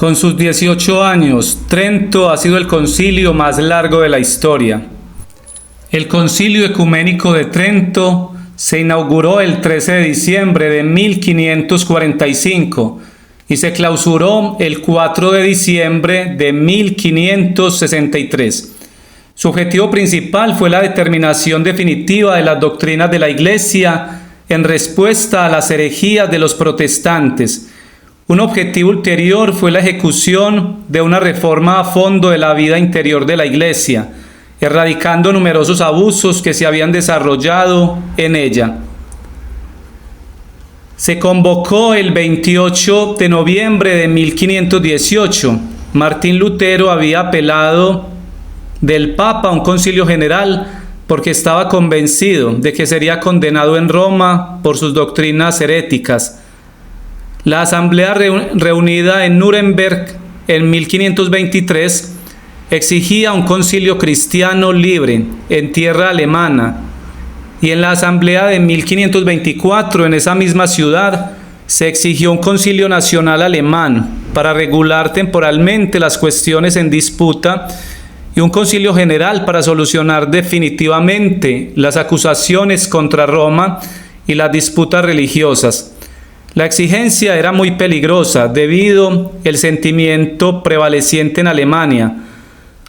Con sus 18 años, Trento ha sido el concilio más largo de la historia. El Concilio Ecuménico de Trento se inauguró el 13 de diciembre de 1545 y se clausuró el 4 de diciembre de 1563. Su objetivo principal fue la determinación definitiva de las doctrinas de la Iglesia en respuesta a las herejías de los protestantes. Un objetivo ulterior fue la ejecución de una reforma a fondo de la vida interior de la Iglesia, erradicando numerosos abusos que se habían desarrollado en ella. Se convocó el 28 de noviembre de 1518. Martín Lutero había apelado del Papa a un concilio general porque estaba convencido de que sería condenado en Roma por sus doctrinas heréticas. La asamblea reunida en Nuremberg en 1523 exigía un concilio cristiano libre en tierra alemana, y en la asamblea de 1524 en esa misma ciudad se exigió un concilio nacional alemán para regular temporalmente las cuestiones en disputa y un concilio general para solucionar definitivamente las acusaciones contra Roma y las disputas religiosas. La exigencia era muy peligrosa debido al sentimiento prevaleciente en Alemania.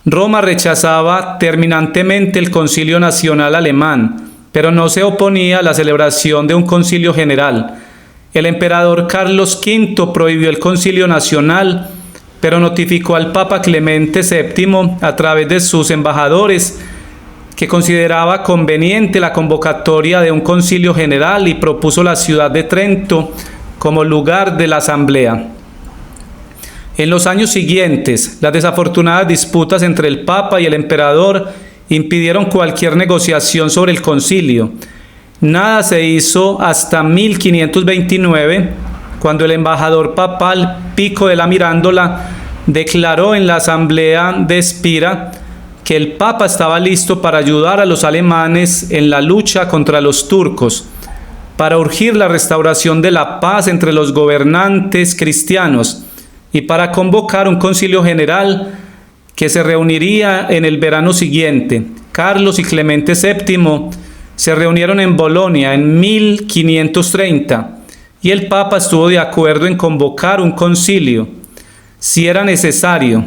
Roma rechazaba terminantemente el Concilio Nacional Alemán, pero no se oponía a la celebración de un concilio general. El emperador Carlos V prohibió el Concilio Nacional, pero notificó al Papa Clemente VII a través de sus embajadores que consideraba conveniente la convocatoria de un concilio general y propuso la ciudad de Trento como lugar de la asamblea. En los años siguientes, las desafortunadas disputas entre el Papa y el emperador impidieron cualquier negociación sobre el concilio. Nada se hizo hasta 1529, cuando el embajador papal Pico de la Mirandola declaró en la asamblea de Espira que el Papa estaba listo para ayudar a los alemanes en la lucha contra los turcos, para urgir la restauración de la paz entre los gobernantes cristianos y para convocar un concilio general que se reuniría en el verano siguiente. Carlos y Clemente VII se reunieron en Bolonia en 1530 y el Papa estuvo de acuerdo en convocar un concilio, si era necesario.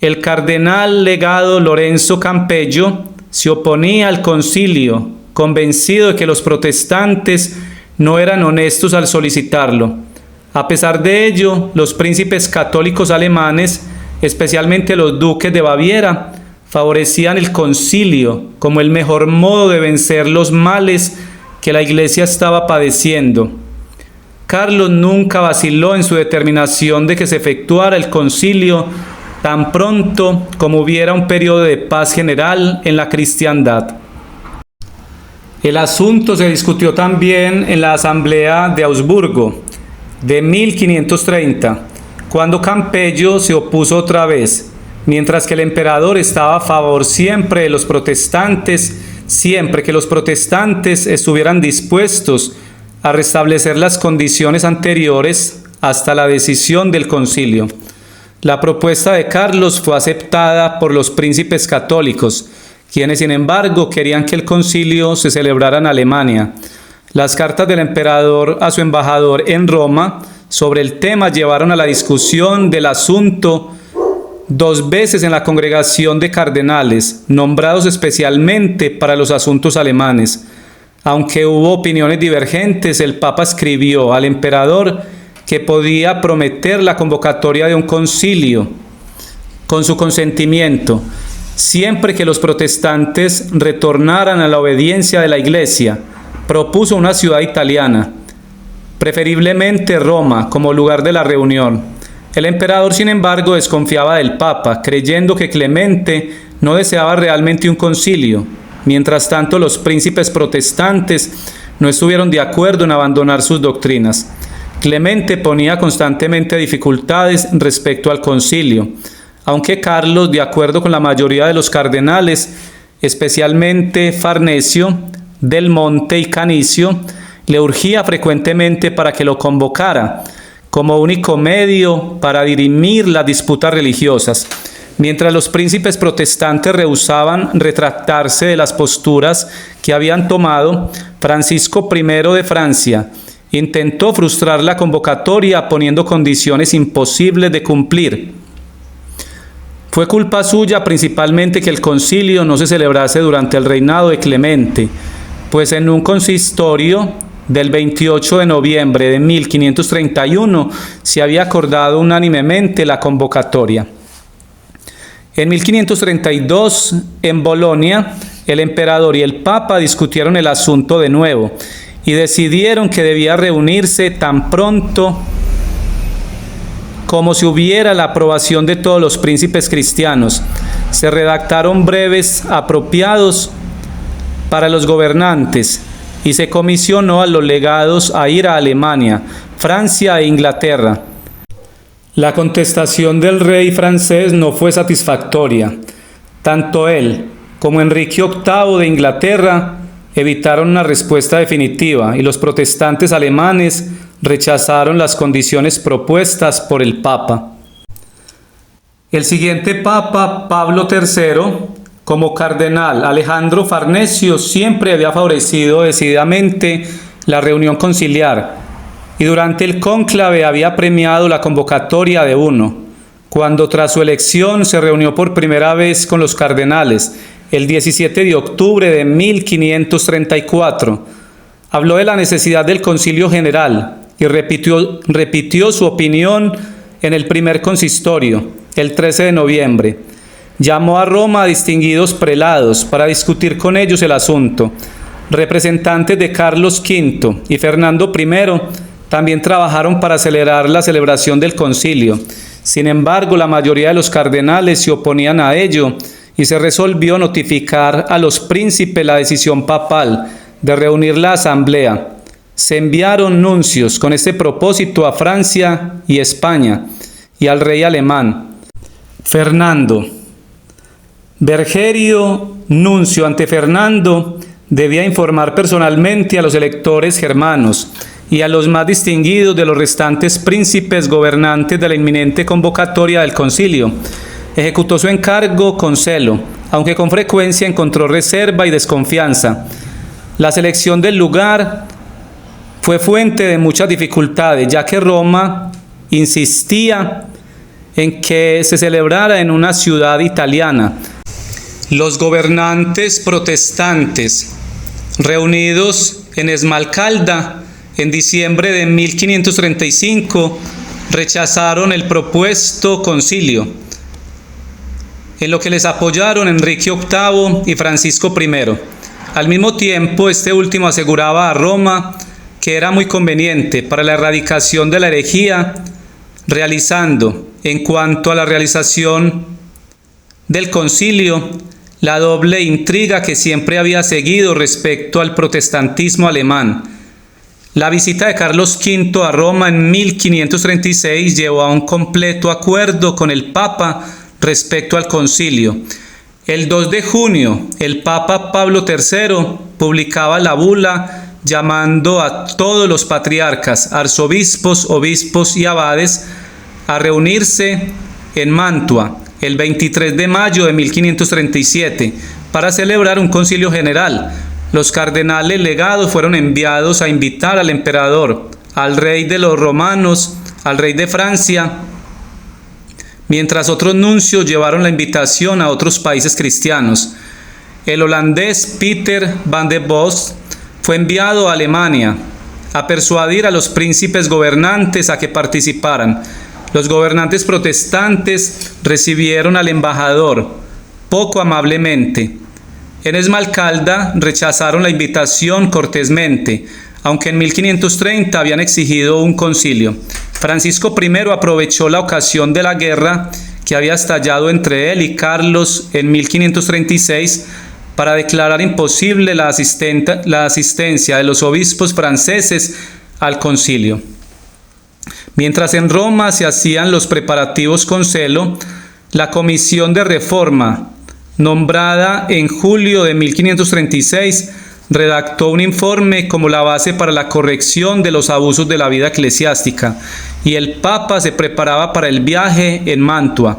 El cardenal legado Lorenzo Campello se oponía al concilio, convencido de que los protestantes no eran honestos al solicitarlo. A pesar de ello, los príncipes católicos alemanes, especialmente los duques de Baviera, favorecían el concilio como el mejor modo de vencer los males que la Iglesia estaba padeciendo. Carlos nunca vaciló en su determinación de que se efectuara el concilio tan pronto como hubiera un periodo de paz general en la cristiandad. El asunto se discutió también en la Asamblea de Augsburgo de 1530, cuando Campello se opuso otra vez, mientras que el emperador estaba a favor siempre de los protestantes, siempre que los protestantes estuvieran dispuestos a restablecer las condiciones anteriores hasta la decisión del concilio. La propuesta de Carlos fue aceptada por los príncipes católicos, quienes sin embargo querían que el concilio se celebrara en Alemania. Las cartas del emperador a su embajador en Roma sobre el tema llevaron a la discusión del asunto 2 veces en la congregación de cardenales, nombrados especialmente para los asuntos alemanes. Aunque hubo opiniones divergentes, el Papa escribió al emperador que podía prometer la convocatoria de un concilio con su consentimiento, siempre que los protestantes retornaran a la obediencia de la Iglesia. Propuso una ciudad italiana, preferiblemente Roma, como lugar de la reunión. El emperador, sin embargo, desconfiaba del Papa, creyendo que Clemente no deseaba realmente un concilio. Mientras tanto, los príncipes protestantes no estuvieron de acuerdo en abandonar sus doctrinas. Clemente ponía constantemente dificultades respecto al concilio, aunque Carlos, de acuerdo con la mayoría de los cardenales, especialmente Farnesio, Del Monte y Canicio, le urgía frecuentemente para que lo convocara, como único medio para dirimir las disputas religiosas. Mientras los príncipes protestantes rehusaban retractarse de las posturas que habían tomado, Francisco I de Francia intentó frustrar la convocatoria poniendo condiciones imposibles de cumplir. Fue culpa suya principalmente que el concilio no se celebrase durante el reinado de Clemente, pues en un consistorio del 28 de noviembre de 1531 se había acordado unánimemente la convocatoria. En 1532, en Bolonia, el emperador y el papa discutieron el asunto de nuevo y decidieron que debía reunirse tan pronto como si hubiera la aprobación de todos los príncipes cristianos. Se redactaron breves apropiados para los gobernantes y se comisionó a los legados a ir a Alemania, Francia e Inglaterra. La contestación del rey francés no fue satisfactoria. Tanto él como Enrique VIII de Inglaterra evitaron una respuesta definitiva y los protestantes alemanes rechazaron las condiciones propuestas por el Papa. El siguiente Papa, Pablo III, como cardenal Alejandro Farnesio, siempre había favorecido decididamente la reunión conciliar y durante el cónclave había premiado la convocatoria de uno. Cuando tras su elección se reunió por primera vez con los cardenales, el 17 de octubre de 1534, habló de la necesidad del Concilio General y repitió su opinión en el primer consistorio, el 13 de noviembre. Llamó a Roma a distinguidos prelados para discutir con ellos el asunto. Representantes de Carlos V y Fernando I también trabajaron para acelerar la celebración del concilio. Sin embargo, la mayoría de los cardenales se oponían a ello y se resolvió notificar a los príncipes la decisión papal de reunir la asamblea. Se enviaron nuncios con este propósito a Francia y España y al rey alemán. Fernando. Bergerio, nuncio ante Fernando, debía informar personalmente a los electores germanos y a los más distinguidos de los restantes príncipes gobernantes de la inminente convocatoria del concilio. Ejecutó su encargo con celo, aunque con frecuencia encontró reserva y desconfianza. La selección del lugar fue fuente de muchas dificultades, ya que Roma insistía en que se celebrara en una ciudad italiana. Los gobernantes protestantes, reunidos en Esmalcalda en diciembre de 1535, rechazaron el propuesto concilio, en lo que les apoyaron Enrique VIII y Francisco I. Al mismo tiempo, este último aseguraba a Roma que era muy conveniente para la erradicación de la herejía, realizando, en cuanto a la realización del concilio, la doble intriga que siempre había seguido respecto al protestantismo alemán. La visita de Carlos V a Roma en 1536 llevó a un completo acuerdo con el Papa respecto al concilio. El 2 de junio, el Papa Pablo III publicaba la bula llamando a todos los patriarcas, arzobispos, obispos y abades a reunirse en Mantua el 23 de mayo de 1537 para celebrar un concilio general. Los cardenales legados fueron enviados a invitar al emperador, al rey de los romanos, al rey de Francia, mientras otros nuncios llevaron la invitación a otros países cristianos. El holandés Peter van der Bos fue enviado a Alemania a persuadir a los príncipes gobernantes a que participaran. Los gobernantes protestantes recibieron al embajador poco amablemente. En Esmalcalda rechazaron la invitación cortésmente, aunque en 1530 habían exigido un concilio. Francisco I aprovechó la ocasión de la guerra que había estallado entre él y Carlos en 1536 para declarar imposible la asistencia de los obispos franceses al concilio. Mientras en Roma se hacían los preparativos con celo, la Comisión de Reforma, nombrada en julio de 1536, redactó un informe como la base para la corrección de los abusos de la vida eclesiástica, y el Papa se preparaba para el viaje en Mantua.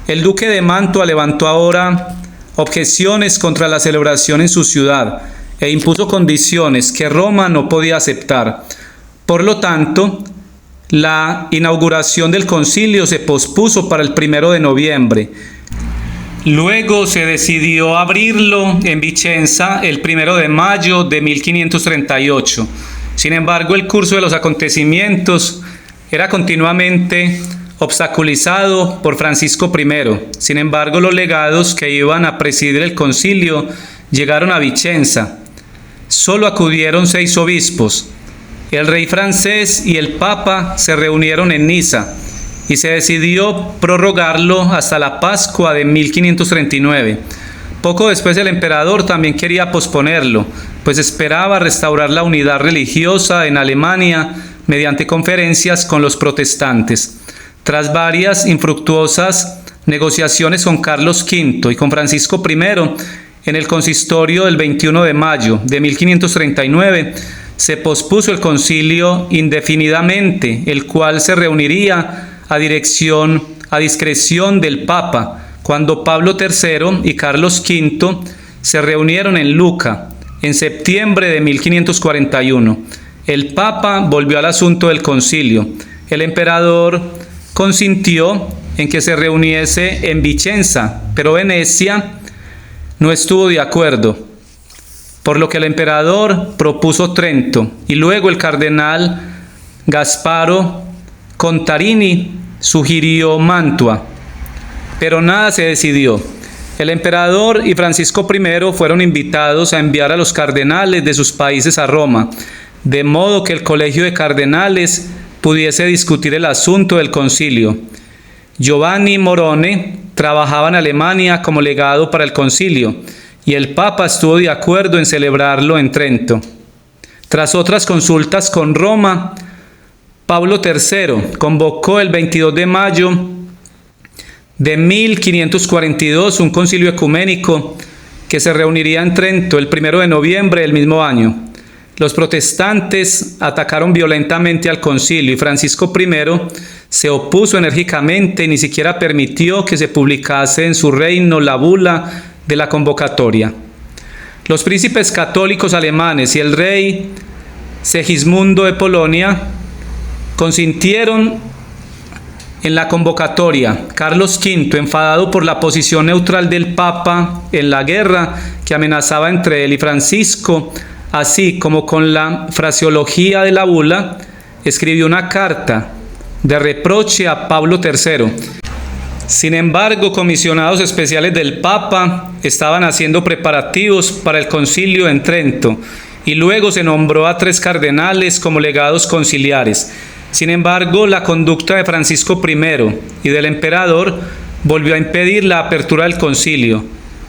El duque de Mantua levantó ahora objeciones contra la celebración en su ciudad e impuso condiciones que Roma no podía aceptar. Por lo tanto, la inauguración del concilio se pospuso para el 1 de noviembre. Luego se decidió abrirlo en Vicenza el 1 de mayo de 1538. Sin embargo, el curso de los acontecimientos era continuamente obstaculizado por Francisco I. Sin embargo, los legados que iban a presidir el concilio llegaron a Vicenza. Solo acudieron 6 obispos. El rey francés y el Papa se reunieron en Niza y se decidió prorrogarlo hasta la Pascua de 1539. Poco después el emperador también quería posponerlo, pues esperaba restaurar la unidad religiosa en Alemania mediante conferencias con los protestantes. Tras varias infructuosas negociaciones con Carlos V y con Francisco I, en el consistorio del 21 de mayo de 1539, se pospuso el concilio indefinidamente, el cual se reuniría a discreción del Papa, cuando Pablo III y Carlos V se reunieron en Lucca en septiembre de 1541. El Papa volvió al asunto del concilio. El emperador consintió en que se reuniese en Vicenza, pero Venecia no estuvo de acuerdo, por lo que el emperador propuso Trento, y luego el cardenal Gasparo Contarini sugirió Mantua, pero nada se decidió. El emperador y Francisco I fueron invitados a enviar a los cardenales de sus países a Roma, de modo que el colegio de cardenales pudiese discutir el asunto del concilio. Giovanni Morone trabajaba en Alemania como legado para el concilio, y el Papa estuvo de acuerdo en celebrarlo en Trento. Tras otras consultas con Roma, Pablo III convocó el 22 de mayo de 1542 un concilio ecuménico que se reuniría en Trento el 1 de noviembre del mismo año. Los protestantes atacaron violentamente al concilio y Francisco I se opuso enérgicamente y ni siquiera permitió que se publicase en su reino la bula de la convocatoria. Los príncipes católicos alemanes y el rey Segismundo de Polonia consintieron en la convocatoria. Carlos V, enfadado por la posición neutral del Papa en la guerra que amenazaba entre él y Francisco, así como con la fraseología de la bula, escribió una carta de reproche a Pablo III. Sin embargo, comisionados especiales del Papa estaban haciendo preparativos para el concilio en Trento, y luego se nombró a 3 cardenales como legados conciliares. Sin embargo, la conducta de Francisco I y del emperador volvió a impedir la apertura del concilio.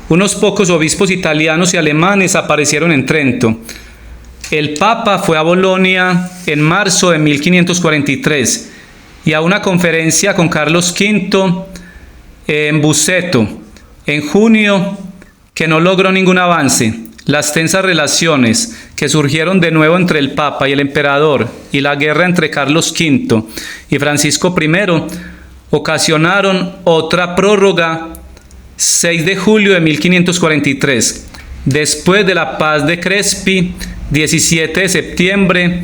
Unos pocos obispos italianos y alemanes aparecieron en Trento. El Papa fue a Bolonia en marzo de 1543 y a una conferencia con Carlos V en Busseto en junio, que no logró ningún avance. Las tensas relaciones que surgieron de nuevo entre el Papa y el emperador y la guerra entre Carlos V y Francisco I ocasionaron otra prórroga 6 de julio de 1543. Después de la paz de Crespi, 17 de septiembre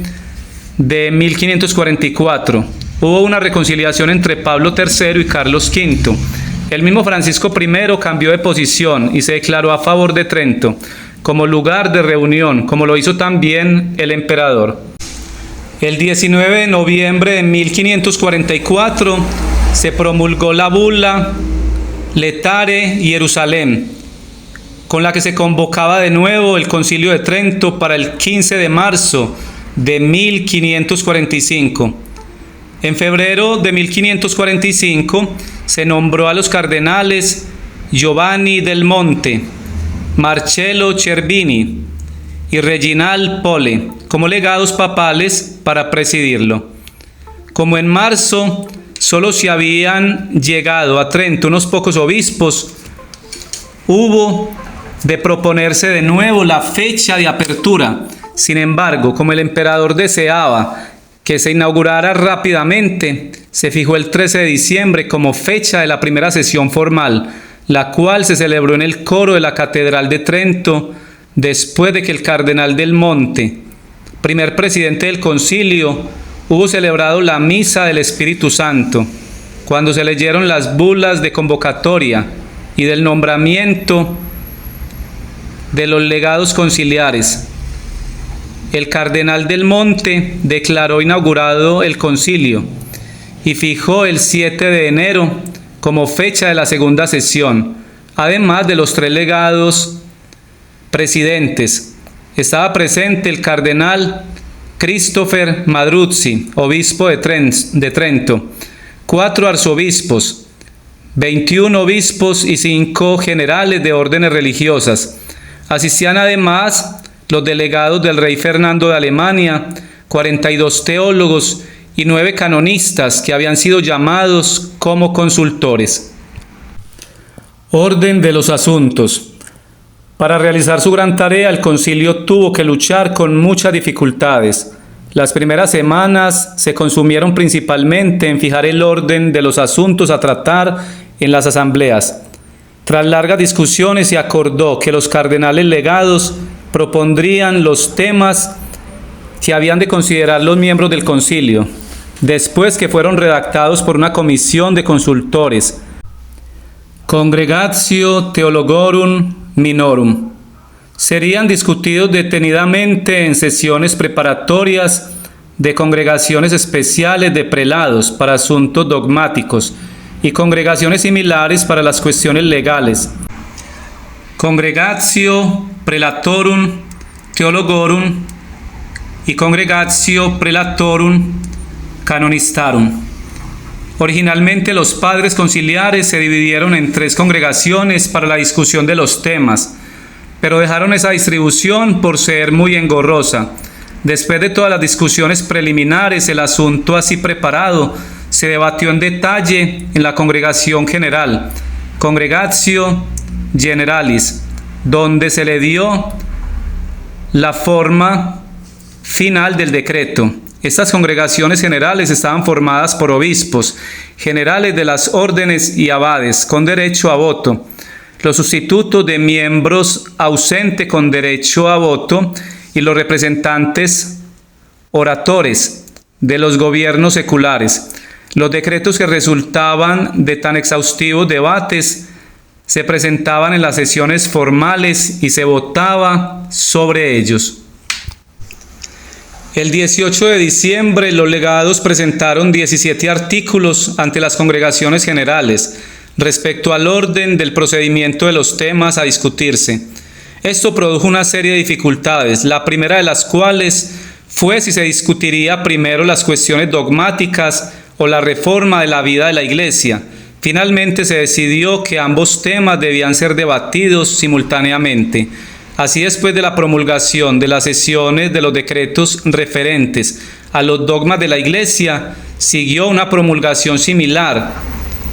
de 1544, hubo una reconciliación entre Pablo III y Carlos V. El mismo Francisco I cambió de posición y se declaró a favor de Trento como lugar de reunión, como lo hizo también el emperador. El 19 de noviembre de 1544 se promulgó la bula Letare Jerusalem, con la que se convocaba de nuevo el Concilio de Trento para el 15 de marzo de 1545. En febrero de 1545 se nombró a los cardenales Giovanni del Monte, Marcello Cervini y Reginald Pole como legados papales para presidirlo. Como en marzo solo se habían llegado a Trento unos pocos obispos, hubo de proponerse de nuevo la fecha de apertura. Sin embargo, como el emperador deseaba que se inaugurara rápidamente, se fijó el 13 de diciembre como fecha de la primera sesión formal, la cual se celebró en el coro de la Catedral de Trento, después de que el cardenal Del Monte, primer presidente del concilio, hubo celebrado la misa del Espíritu Santo, cuando se leyeron las bulas de convocatoria y del nombramiento de los legados conciliares. El cardenal Del Monte declaró inaugurado el concilio y fijó el 7 de enero como fecha de la segunda sesión, además de los 3 legados presidentes. Estaba presente el cardenal Christopher Madruzzi, obispo de Trento, 4 arzobispos, 21 obispos y 5 generales de órdenes religiosas. Asistían además los delegados del rey Fernando de Alemania, 42 teólogos y 9 canonistas que habían sido llamados como consultores. Orden de los asuntos. Para realizar su gran tarea, el concilio tuvo que luchar con muchas dificultades. Las primeras semanas se consumieron principalmente en fijar el orden de los asuntos a tratar en las asambleas. Tras largas discusiones se acordó que los cardenales legados propondrían los temas que habían de considerar los miembros del concilio, después que fueron redactados por una comisión de consultores, Congregatio Theologorum Minorum. Serían discutidos detenidamente en sesiones preparatorias de congregaciones especiales de prelados para asuntos dogmáticos y congregaciones similares para las cuestiones legales. Congregatio Prelatorum Theologorum y Congregatio Prelatorum Canonistarum. Originalmente los padres conciliares se dividieron en 3 congregaciones para la discusión de los temas, pero dejaron esa distribución por ser muy engorrosa. Después de todas las discusiones preliminares, el asunto así preparado se debatió en detalle en la congregación general, Congregatio Generalis, donde se le dio la forma final del decreto. Estas congregaciones generales estaban formadas por obispos, generales de las órdenes y abades, con derecho a voto, los sustitutos de miembros ausentes con derecho a voto y los representantes oratores de los gobiernos seculares. Los decretos que resultaban de tan exhaustivos debates se presentaban en las sesiones formales y se votaba sobre ellos. El 18 de diciembre los legados presentaron 17 artículos ante las congregaciones generales respecto al orden del procedimiento de los temas a discutirse. Esto produjo una serie de dificultades, la primera de las cuales fue si se discutiría primero las cuestiones dogmáticas o la reforma de la vida de la Iglesia. Finalmente se decidió que ambos temas debían ser debatidos simultáneamente. Así, después de la promulgación de las sesiones de los decretos referentes a los dogmas de la Iglesia, siguió una promulgación similar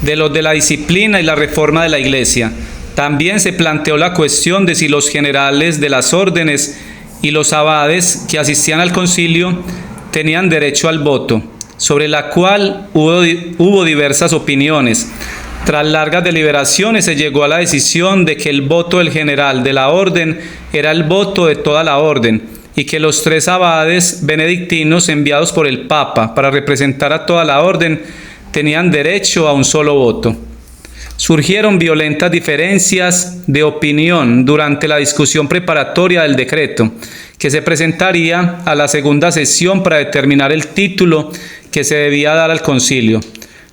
de los de la disciplina y la reforma de la Iglesia. También se planteó la cuestión de si los generales de las órdenes y los abades que asistían al concilio tenían derecho al voto, sobre la cual hubo diversas opiniones. Tras largas deliberaciones se llegó a la decisión de que el voto del general de la orden era el voto de toda la orden y que los 3 abades benedictinos enviados por el Papa para representar a toda la orden tenían derecho a un solo voto. Surgieron violentas diferencias de opinión durante la discusión preparatoria del decreto, que se presentaría a la segunda sesión para determinar el título que se debía dar al concilio.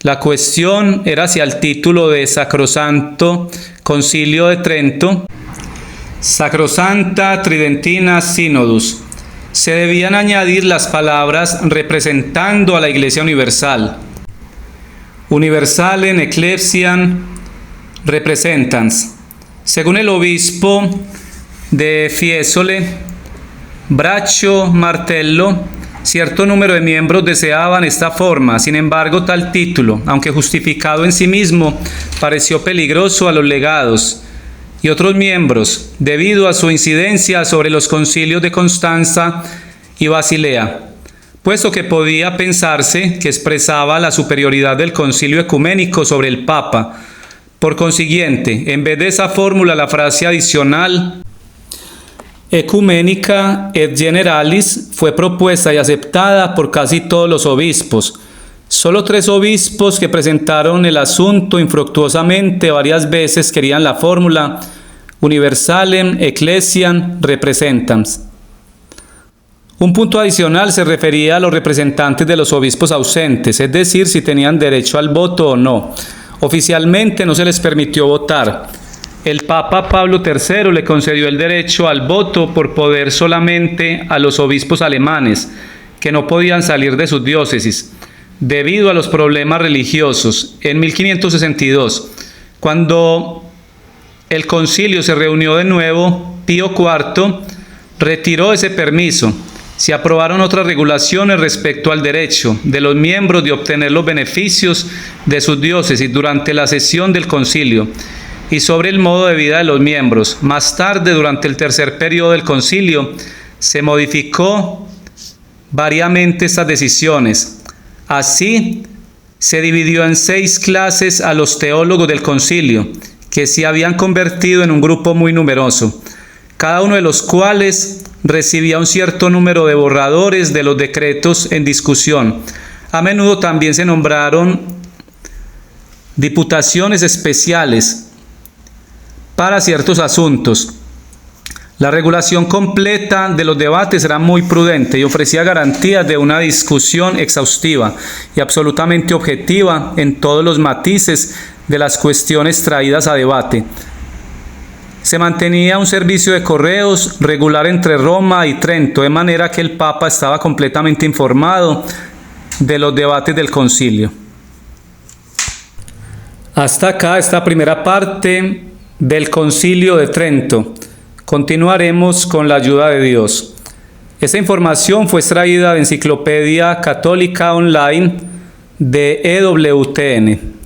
La cuestión era si al título de Sacrosanto Concilio de Trento, Sacrosanta Tridentina Synodus, se debían añadir las palabras representando a la Iglesia Universal, Universalen Ecclesiam Representans. Según el obispo de Fiesole, Braccio Martello, cierto número de miembros deseaban esta forma. Sin embargo, tal título, aunque justificado en sí mismo, pareció peligroso a los legados, y otros miembros, debido a su incidencia sobre los concilios de Constanza y Basilea, puesto que podía pensarse que expresaba la superioridad del concilio ecuménico sobre el Papa. Por consiguiente, en vez de esa fórmula, la frase adicional Ecumenica et Generalis fue propuesta y aceptada por casi todos los obispos. Solo 3 obispos que presentaron el asunto infructuosamente varias veces querían la fórmula Universalem Ecclesiam Representans. Un punto adicional se refería a los representantes de los obispos ausentes, es decir, si tenían derecho al voto o no. Oficialmente no se les permitió votar. El Papa Pablo III le concedió el derecho al voto por poder solamente a los obispos alemanes, que no podían salir de sus diócesis, debido a los problemas religiosos. En 1562, cuando el concilio se reunió de nuevo, Pío IV retiró ese permiso. Se aprobaron otras regulaciones respecto al derecho de los miembros de obtener los beneficios de sus diócesis durante la sesión del concilio y sobre el modo de vida de los miembros. Más tarde, durante el tercer periodo del concilio, se modificó variamente estas decisiones. Así, se dividió en 6 clases a los teólogos del concilio, que se habían convertido en un grupo muy numeroso, cada uno de los cuales recibía un cierto número de borradores de los decretos en discusión. A menudo también se nombraron diputaciones especiales para ciertos asuntos. La regulación completa de los debates era muy prudente y ofrecía garantías de una discusión exhaustiva y absolutamente objetiva en todos los matices de las cuestiones traídas a debate. Se mantenía un servicio de correos regular entre Roma y Trento, de manera que el Papa estaba completamente informado de los debates del concilio. Hasta acá esta primera parte del Concilio de Trento. Continuaremos con la ayuda de Dios. Esta información fue extraída de Enciclopedia Católica Online de EWTN.